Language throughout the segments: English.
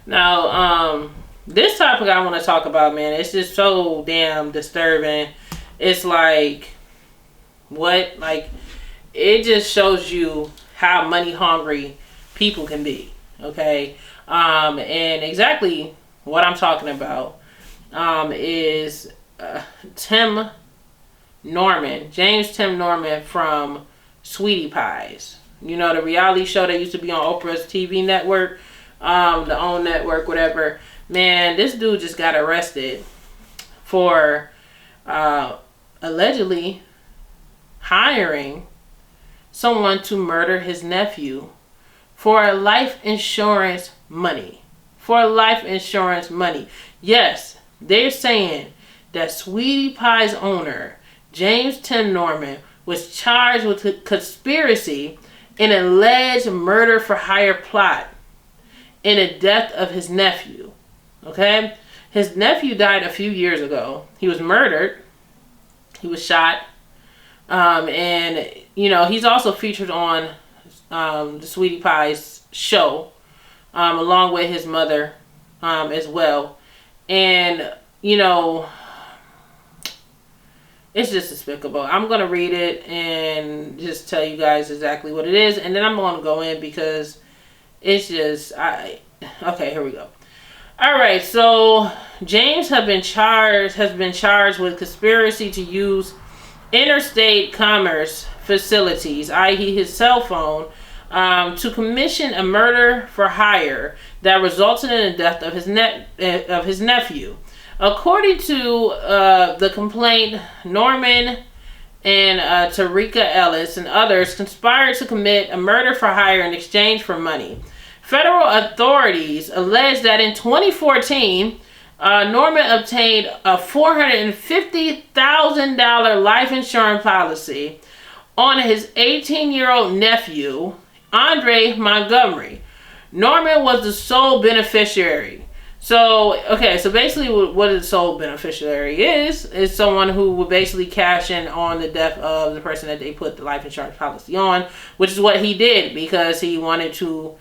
Now, this topic I want to talk about, man, it's just so damn disturbing. It's like, what? Like, it just shows you how money hungry people can be. Okay? And exactly what I'm talking about is Tim Norman, James Tim Norman from Sweetie Pies. You know, the reality show that used to be on Oprah's TV network, the OWN network, whatever. Man, this dude just got arrested for allegedly hiring someone to murder his nephew for life insurance money. For life insurance money. Yes, they're saying that Sweetie Pie's owner, James Tim Norman, was charged with conspiracy in an alleged murder for hire plot in the death of his nephew. Okay? His nephew died a few years ago. He was murdered. He was shot. And, you know, he's also featured on the Sweetie Pie's show, along with his mother as well. And, you know, it's just despicable. I'm going to read it and just tell you guys exactly what it is. And then I'm going to go in because it's just, okay, here we go. All right, so James has been charged with conspiracy to use interstate commerce facilities, i.e. his cell phone, to commission a murder for hire that resulted in the death of his nephew. According to the complaint, Norman and Tarika Ellis and others conspired to commit a murder for hire in exchange for money. Federal authorities allege that in 2014, Norman obtained a $450,000 life insurance policy on his 18-year-old nephew, Andre Montgomery. Norman was the sole beneficiary. So basically what a sole beneficiary is someone who would basically cash in on the death of the person that they put the life insurance policy on, which is what he did because he wanted to,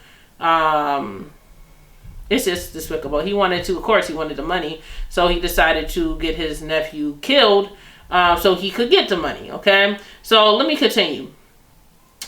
it's just despicable. He wanted the money, so he decided to get his nephew killed so he could get the money, okay? So let me continue.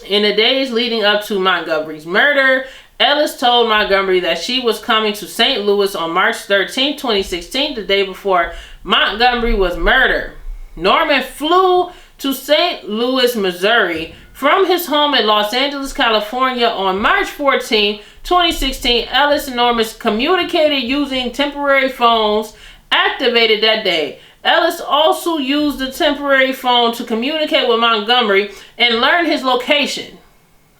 In the days leading up to Montgomery's murder, Ellis told Montgomery that she was coming to St. Louis on March 13, 2016, the day before Montgomery was murdered. Norman flew to St. Louis, Missouri from his home in Los Angeles, California on March 14, 2016. Ellis and Norman communicated using temporary phones activated that day. Ellis also used the temporary phone to communicate with Montgomery and learn his location.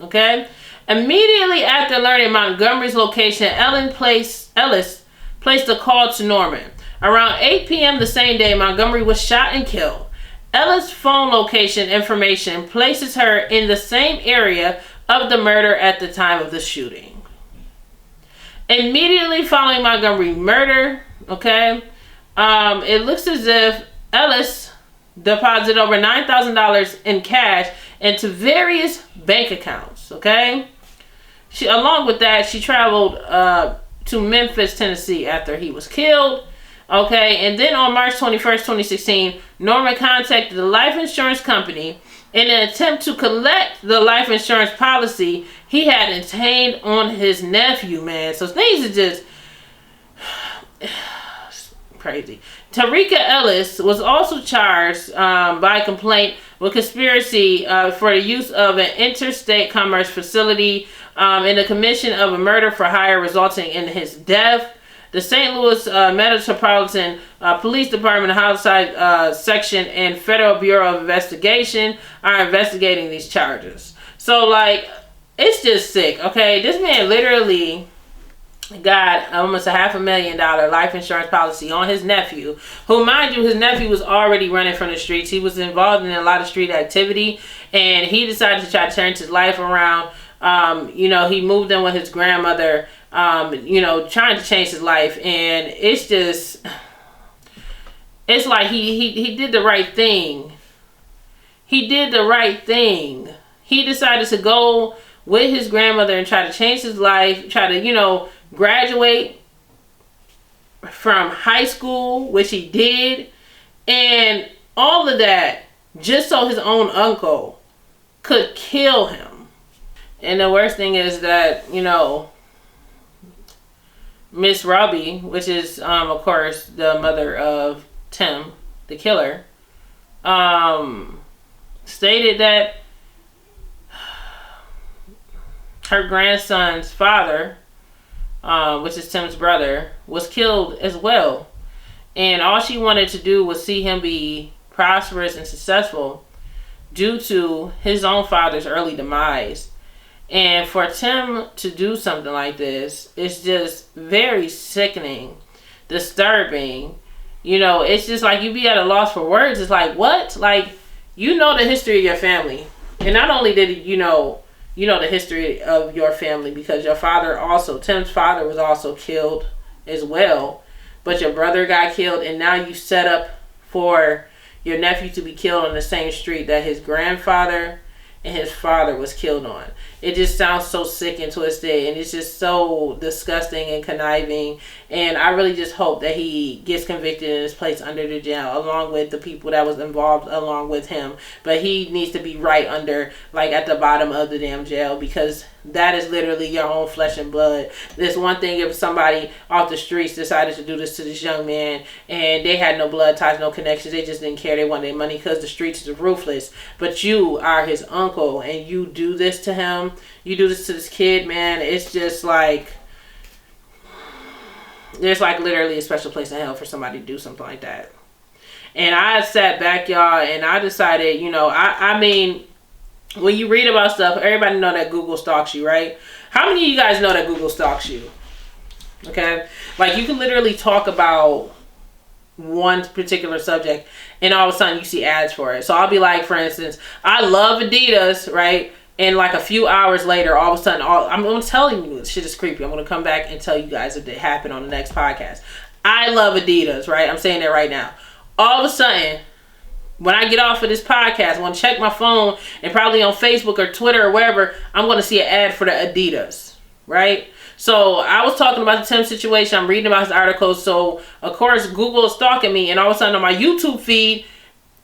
Okay? Immediately after learning Montgomery's location, Ellis placed a call to Norman. Around 8 p.m. the same day, Montgomery was shot and killed. Ellis' phone location information places her in the same area of the murder at the time of the shooting. Immediately following Montgomery's murder, it looks as if Ellis deposited over $9,000 in cash into various bank accounts, okay? Along with that, she traveled to Memphis, Tennessee after he was killed. Okay, and then on March 21st, 2016, Norman contacted the life insurance company in an attempt to collect the life insurance policy he had obtained on his nephew, man. So things are just crazy. Tarika Ellis was also charged by complaint with conspiracy for the use of an interstate commerce facility in the commission of a murder for hire resulting in his death. The St. Louis Metropolitan Police Department Homicide Section and Federal Bureau of Investigation are investigating these charges. So, it's just sick, okay? This man literally got almost a $500,000 life insurance policy on his nephew, who, mind you, his nephew was already running from the streets. He was involved in a lot of street activity, and he decided to try to turn his life around. He moved in with his grandmother, trying to change his life, and it's like he did the right thing. He did the right thing. He decided to go with his grandmother and try to change his life, try to, graduate from high school, which he did, and all of that just so his own uncle could kill him. And the worst thing is that, you know, Miss Robbie, which is, of course, the mother of Tim, the killer, stated that her grandson's father, which is Tim's brother, was killed as well. And all she wanted to do was see him be prosperous and successful due to his own father's early demise. And for Tim to do something like this, it's just very sickening, disturbing. You know, it's just like you be at a loss for words. It's like, what? Like, you know the history of your family. And not only did you know the history of your family because your father also, Tim's father was also killed as well. But your brother got killed, and now you set up for your nephew to be killed on the same street that his grandfather and his father was killed on. It just sounds so sick and twisted, and it's just so disgusting and conniving. And I really just hope that he gets convicted and is placed under the jail along with the people that was involved along with him. But he needs to be right under, like, at the bottom of the damn jail, because that is literally your own flesh and blood. There's one thing if somebody off the streets decided to do this to this young man and they had no blood ties, no connections, they just didn't care, they wanted their money because the streets are ruthless. But you are his uncle and you do this to him, you do this to this kid, man. It's just like, there's like literally a special place in hell for somebody to do something like that. And I sat back, y'all, and I decided, you know, I mean, when you read about stuff, everybody know that Google stalks you, right? How many of you guys know that Google stalks you? Okay? Like, you can literally talk about one particular subject and all of a sudden you see ads for it. So I'll be like, for instance, I love Adidas, right? And like a few hours later, all of a sudden, I'm telling you, this shit is creepy. I'm going to come back and tell you guys if it happened on the next podcast. I love Adidas, right? I'm saying that right now. All of a sudden, when I get off of this podcast, I want to check my phone and probably on Facebook or Twitter or wherever, I'm going to see an ad for the Adidas, right? So I was talking about the Tim situation. I'm reading about his articles. So, of course, Google is stalking me. And all of a sudden on my YouTube feed,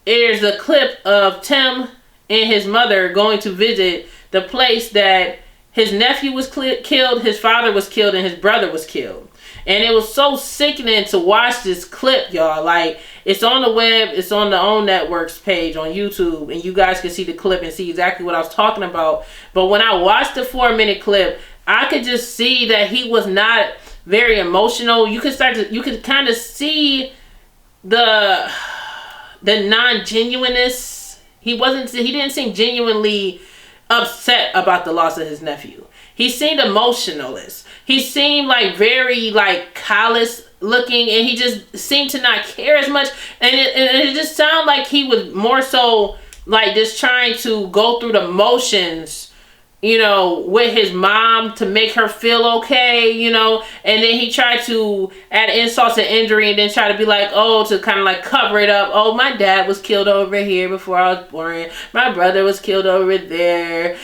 there's a clip of Tim and his mother going to visit the place that his nephew was killed, his father was killed, and his brother was killed. And it was so sickening to watch this clip, y'all. Like, it's on the web, it's on the OWN Network's page on YouTube, and you guys can see the clip and see exactly what I was talking about. But when I watched the 4-minute clip, I could just see that he was not very emotional. You could kind of see the non-genuineness. He didn't seem genuinely upset about the loss of his nephew. He seemed emotionless. He seemed like very like callous looking, and he just seemed to not care as much. And it just sounded like he was more so like just trying to go through the motions, you know, with his mom to make her feel okay, you know. And then he tried to add insult to injury and then try to be like, oh, to kind of like cover it up. Oh, my dad was killed over here before I was born. My brother was killed over there.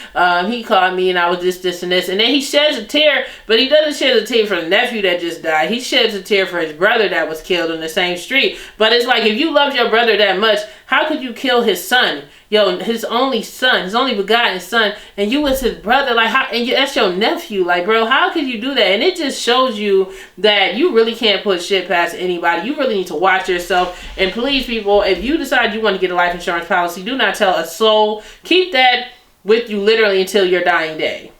He called me and I was this and this. And then he sheds a tear, but he doesn't shed a tear for the nephew that just died. He sheds a tear for his brother that was killed in the same street. But it's like, if you loved your brother that much, how could you kill his son? Yo, his only son, his only begotten son, and you was his brother, like, how, and that's your nephew, like, bro, how could you do that? And it just shows you that you really can't put shit past anybody. You really need to watch yourself. And please, people, if you decide you want to get a life insurance policy, do not tell a soul. Keep that with you literally until your dying day.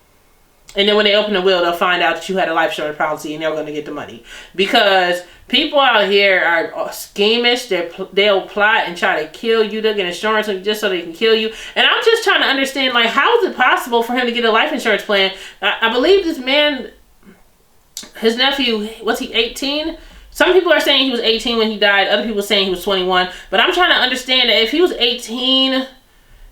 And then when they open the will, they'll find out that you had a life insurance policy and they're going to get the money. Because people out here are schemish. They'll plot and try to kill you. They'll get insurance just so they can kill you. And I'm just trying to understand, like, how is it possible for him to get a life insurance plan? I believe this man, his nephew, was he 18? Some people are saying he was 18 when he died. Other people are saying he was 21. But I'm trying to understand that if he was 18...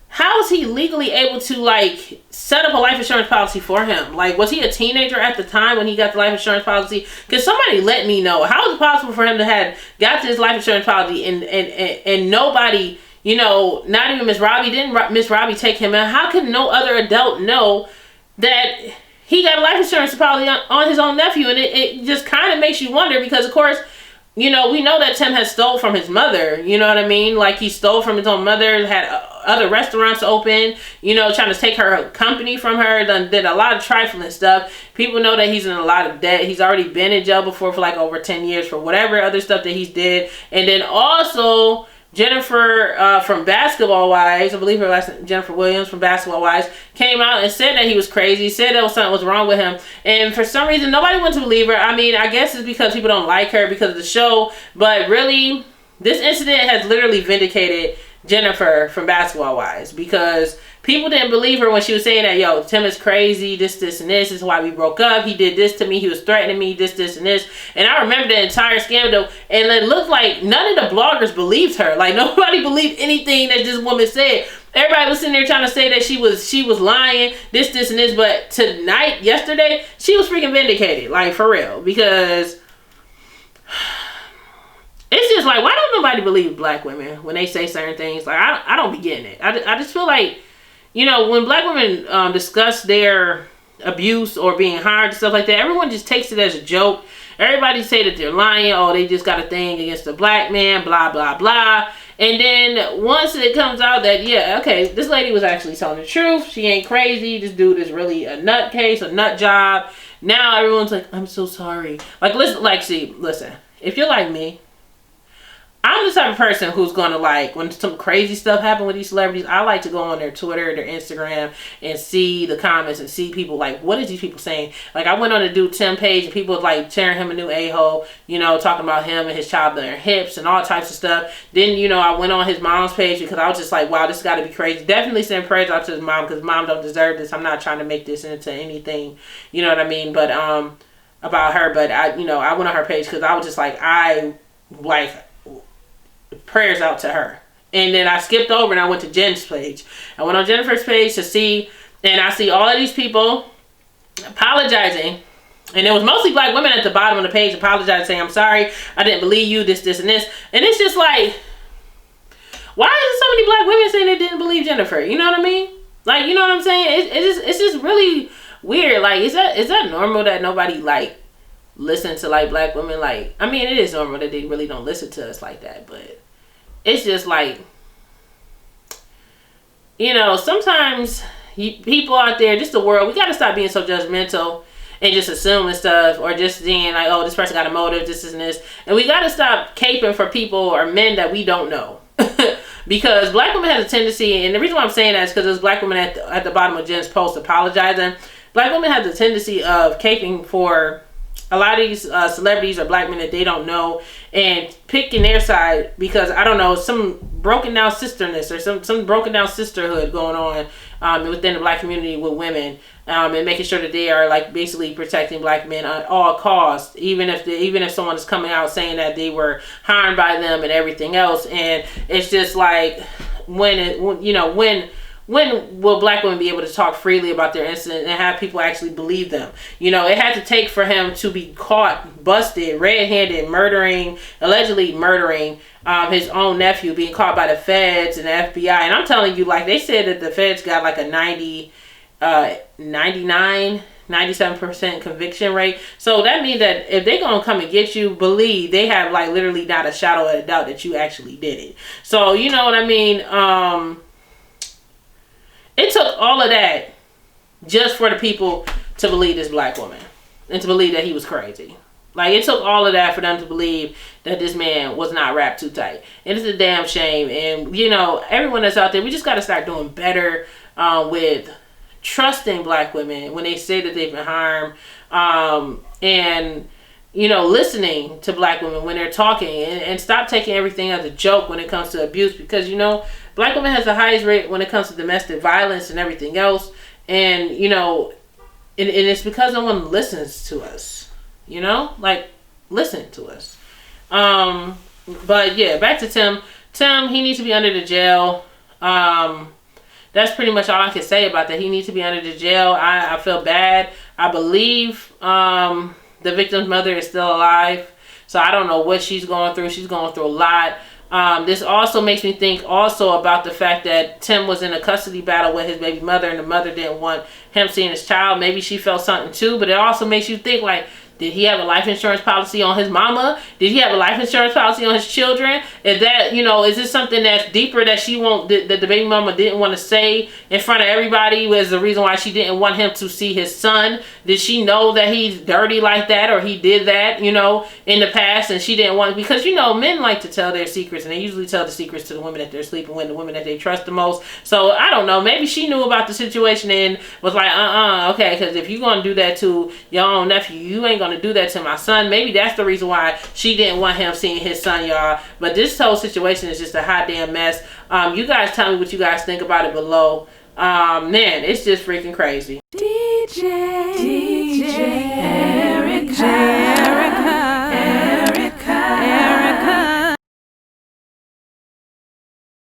how is he legally able to, like, set up a life insurance policy for him? Like, was he a teenager at the time when he got the life insurance policy? Because somebody let me know. How is it possible for him to have got this life insurance policy and nobody, you know, not even Miss Robbie, didn't Miss Robbie take him in? How could no other adult know that he got a life insurance policy on his own nephew? And it just kind of makes you wonder, because, of course, you know, we know that Tim has stole from his mother. You know what I mean? Like, he stole from his own mother, had other restaurants open, you know, trying to take her company from her, did a lot of trifling stuff. People know that he's in a lot of debt. He's already been in jail before for like over 10 years for whatever other stuff that he's did. And then also, Jennifer from Basketball Wives, I believe her last name, Jennifer Williams from Basketball Wives, came out and said that he was crazy, said that something was wrong with him. And for some reason, nobody went to believe her. I mean, I guess it's because people don't like her because of the show. But really, this incident has literally vindicated Jennifer from Basketball Wives, because people didn't believe her when she was saying that, yo, Tim is crazy, this, and this is why we broke up. He did this to me. He was threatening me, this, and this. And I remember the entire scandal, and it looked like none of the bloggers believed her. Like, nobody believed anything that this woman said. Everybody was sitting there trying to say that she was lying, this, and this. But tonight, yesterday, she was freaking vindicated. Like, for real. Because it's just like, why don't nobody believe black women when they say certain things? Like, I don't be getting it. I just feel like, you know, when black women discuss their abuse or being hired and stuff like that, everyone just takes it as a joke. Everybody say that they're lying. Oh, they just got a thing against the black man, blah, blah, blah. And then once it comes out that, yeah, okay, this lady was actually telling the truth. She ain't crazy. This dude is really a nutcase, a nut job. Now everyone's like, I'm so sorry. Like, listen, if you're like me, I'm the type of person who's going to, like, when some crazy stuff happen with these celebrities, I like to go on their Twitter, their Instagram, and see the comments and see people, like, what is these people saying? Like, I went on the dude Tim page, and people, like, tearing him a new a-hole, you know, talking about him and his child and their hips and all types of stuff. Then, you know, I went on his mom's page because I was just like, wow, this got to be crazy. Definitely send prayers out to his mom, because mom don't deserve this. I'm not trying to make this into anything, you know what I mean? But, about her, but I went on her page because I was just like, prayers out to her. And then I skipped over and I went to Jen's page. I went on Jennifer's page to see, and I see all of these people apologizing. And there was mostly black women at the bottom of the page apologizing, saying, I'm sorry, I didn't believe you, this, and this. And it's just like, why is so many black women saying they didn't believe Jennifer? You know what I mean? Like, you know what I'm saying? It's just really weird. Like, is that normal that nobody, like, listen to, like, black women? Like, I mean, it is normal that they really don't listen to us like that, but it's just like, you know, sometimes people out there, just the world, we got to stop being so judgmental and just assuming stuff, or just seeing like, oh, this person got a motive, this and this. And we got to stop caping for people or men that we don't know. Because black women have a tendency, and the reason why I'm saying that is because there's black women at the bottom of Jen's post apologizing. Black women have the tendency of caping for a lot of these celebrities or black men that they don't know, and picking their side because, I don't know, some broken down sisterness or some broken down sisterhood going on within the black community with women, and making sure that they are, like, basically protecting black men at all costs, even if someone is coming out saying that they were harmed by them and everything else. And it's just like, when will black women be able to talk freely about their incident and have people actually believe them? You know, it had to take for him to be caught, busted, red-handed, allegedly murdering his own nephew, being caught by the feds and the FBI. And I'm telling you, like, they said that the feds got like a 97% conviction rate. So that means that if they're going to come and get you, believe they have, like, literally not a shadow of a doubt that you actually did it. So, you know what I mean? It took all of that just for the people to believe this black woman and to believe that he was crazy. Like, it took all of that for them to believe that this man was not wrapped too tight. And it's a damn shame. And, you know, everyone that's out there, we just got to start doing better with trusting black women when they say that they've been harmed. And, you know, listening to black women when they're talking, and stop taking everything as a joke when it comes to abuse, because, you know, black women has the highest rate when it comes to domestic violence and everything else. And, you know, and it's because no one listens to us, you know, like, listen to us. But yeah, back to Tim. He needs to be under the jail. That's pretty much all I can say about that. He needs to be under the jail. I feel bad. I believe, the victim's mother is still alive. So I don't know what she's going through. She's going through a lot. This also makes me think also about the fact that Tim was in a custody battle with his baby mother, and the mother didn't want him seeing his child. Maybe she felt something too, but it also makes you think, like, Did he have a life insurance policy on his mama? Did he have a life insurance policy on his children? Is that, you know, is this something that's deeper that she won't, that the baby mama didn't want to say in front of everybody was the reason why she didn't want him to see his son? Did she know that he's dirty like that, or he did that, you know, in the past, and she didn't want, because, you know, men like to tell their secrets, and they usually tell the secrets to the women that they're sleeping with, the women that they trust the most. So I don't know, maybe she knew about the situation and was like, okay, because if you're going to do that to your own nephew, you ain't going to do that to my son. Maybe that's the reason why she didn't want him seeing his son, y'all. But this whole situation is just a hot damn mess. You guys tell me what you guys think about it below. Man, it's just freaking crazy. DJ Eric.